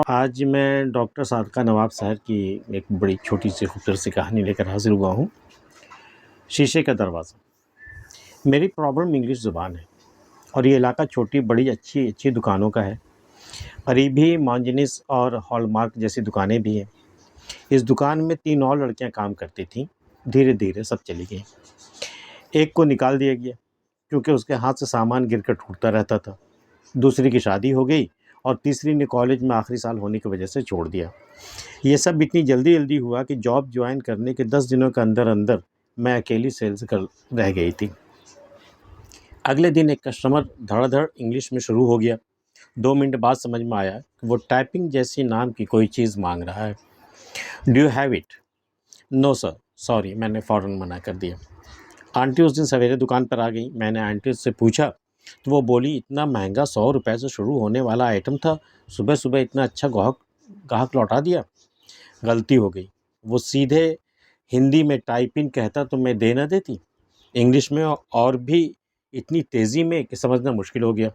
आज मैं डॉक्टर सादका नवाब साहब की एक बड़ी छोटी-सी खूबसूरत सी कहानी लेकर हाज़िर हुआ हूँ। शीशे का दरवाज़ा। मेरी प्रॉब्लम इंग्लिश ज़ुबान है और ये इलाका छोटी-बड़ी, अच्छी-अच्छी दुकानों का है। करीब ही मॉन्जिनिस और हॉलमार्क जैसी दुकानें भी हैं। इस दुकान में 3 और लड़कियाँ काम करती थीं। धीरे-धीरे सब चली गईं। एक को निकाल दिया गया क्योंकि उसके हाथ से सामान गिरकर टूटता रहता था। दूसरी की शादी हो गई और तीसरी ने कॉलेज में आखिरी साल होने की वजह से छोड़ दिया। ये सब इतनी जल्दी-जल्दी हुआ कि जॉब जॉइन करने के 10 दिनों के अंदर-अंदर मैं अकेली सेल्स कर रह गई थी। अगले दिन एक कस्टमर धड़ाधड़ इंग्लिश में शुरू हो गया। 2 मिनट बाद समझ में आया कि वो टाइपिंग जैसी नाम की कोई चीज़ माँग रहा है। Do you have it? No sir, sorry, मैंने फ़ौरन मना कर दिया। आंटी उस दिन सवेरे दुकान पर आ गई। मैंने आंटी से पूछा तो वो बोली, इतना महँगा ₹100 से शुरू होने वाला आइटम था, सुबह-सुबह इतना अच्छा ग्राहक लौटा दिया। गलती हो गई। वो सीधे हिंदी में टाइप इन कहता तो मैं दे ना देती। इंग्लिश में और भी इतनी तेज़ी में कि समझना मुश्किल हो गया।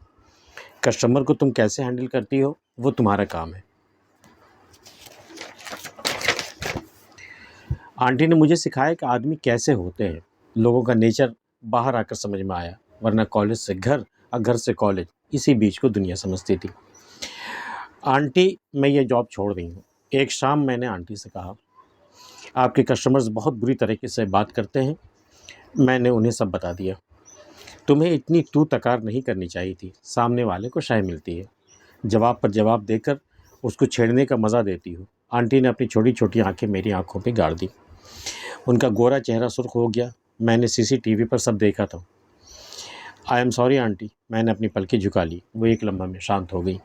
कस्टमर को तुम कैसे हैंडल करती हो, वो तुम्हारा काम है। आंटी ने मुझे सिखाया कि आदमी कैसे होते हैं। लोगों का नेचर बाहर आकर समझ में आया, वरना कॉलेज से घर और घर से कॉलेज, इसी बीच को दुनिया समझती थी। आंटी, मैं ये जॉब छोड़ रही हूँ। एक शाम मैंने आंटी से कहा, आपके कस्टमर्स बहुत बुरी तरीके से बात करते हैं। मैंने उन्हें सब बता दिया। तुम्हें इतनी तू तकार नहीं करनी चाहिए थी, सामने वाले को शाय मिलती है। जवाब पर जवाब देकर उसको छेड़ने का मज़ा देती हो। आंटी ने अपनी छोटी-छोटी आँखें मेरी आँखों पे गाड़ दी। उनका गोरा चेहरा सुर्ख हो गया। मैंने सीसीटीवी पर सब देखा था। आई एम सॉरी आंटी, मैंने अपनी पलकें झुका ली। वो एक लम्हा में शांत हो गई।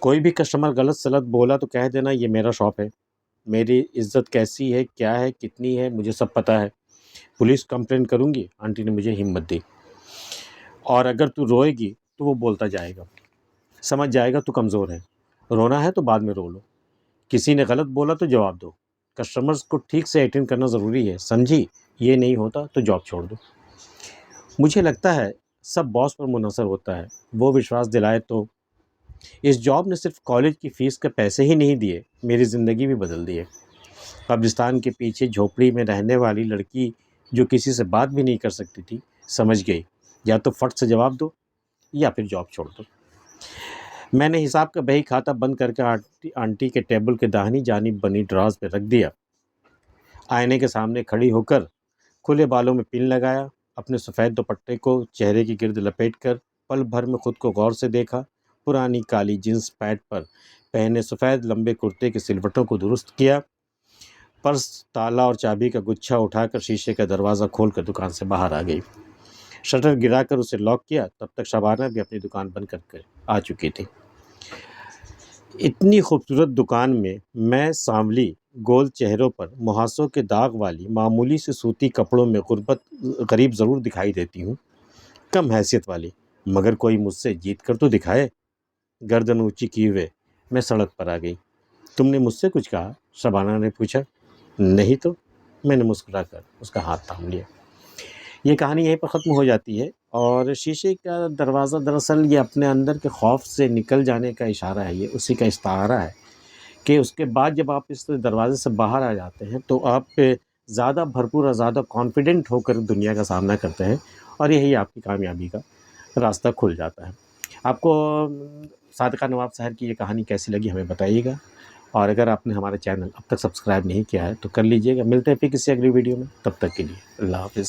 कोई भी कस्टमर गलत-सलत बोला तो कह देना ये मेरा शॉप है। मेरी इज़्ज़त कैसी है, क्या है, कितनी है, मुझे सब पता है। पुलिस कंप्लेंट करूँगी, आंटी ने मुझे हिम्मत दी। और अगर तू रोएगी तो वो बोलता जाएगा, समझ जाएगा तू कमज़ोर है। रोना है तो बाद में रो लो। किसी ने गलत बोला तो जवाब दो। कस्टमर्स को ठीक से अटेंड करना ज़रूरी है, समझी? ये नहीं होता तो जॉब छोड़ दो। मुझे लगता है सब बॉस पर मुनहसर होता है। वो विश्वास दिलाए तो। इस जॉब ने सिर्फ कॉलेज की फ़ीस के पैसे ही नहीं दिए, मेरी ज़िंदगी भी बदल दी है। कब्रिस्तान के पीछे झोपड़ी में रहने वाली लड़की जो किसी से बात भी नहीं कर सकती थी, समझ गई, या तो फट से जवाब दो या फिर जॉब छोड़ दो। मैंने हिसाब का बही खाता बंद करके आंटी के टेबल के दाहिनी जानिब बनी ड्रॉज़ पे रख दिया। आईने के सामने खड़ी होकर खुले बालों में पिन लगाया। अपने सफ़ेद दुपट्टे को चेहरे के गिर्द लपेटकर पल भर में खुद को गौर से देखा। पुरानी काली जींस पैंट पर पहने सफ़ेद लंबे कुर्ते के सिलवटों को दुरुस्त किया। पर्स, ताला और चाबी का गुच्छा उठाकर शीशे का दरवाज़ा खोलकर दुकान से बाहर आ गई। शटर गिराकर उसे लॉक किया। तब तक शबाना भी अपनी दुकान बंद करके आ चुकी थी। इतनी खूबसूरत दुकान में मैं सांवली, गोल चेहरों पर मुहासों के दाग वाली मामूली से सूती कपड़ों में गरीब ज़रूर दिखाई देती हूँ, कम हैसियत वाली, मगर कोई मुझसे जीत कर तो दिखाए। गर्दन ऊंची किए हुए मैं सड़क पर आ गई। तुमने मुझसे कुछ कहा? शबाना ने पूछा। नहीं तो, मैंने मुस्कुराकर उसका हाथ थाम लिया। ये कहानी यहीं पर ख़त्म हो जाती है और शीशे का दरवाज़ा दरअसल ये अपने अंदर के खौफ से निकल जाने का इशारा है, ये उसी का इस्तारा है कि उसके बाद जब आप इस दरवाज़े से बाहर आ जाते हैं तो आप ज़्यादा भरपूर और ज़्यादा कॉन्फिडेंट होकर दुनिया का सामना करते हैं और यही आपकी कामयाबी का रास्ता खुल जाता है। आपको सादका नवाब साहब की ये कहानी कैसी लगी हमें बताइएगा और अगर आपने हमारा चैनल अब तक सब्सक्राइब नहीं किया है तो कर लीजिएगा। मिलते हैं फिर किसी अगली वीडियो में, तब तक के लिए अल्लाह हाफ़िज़।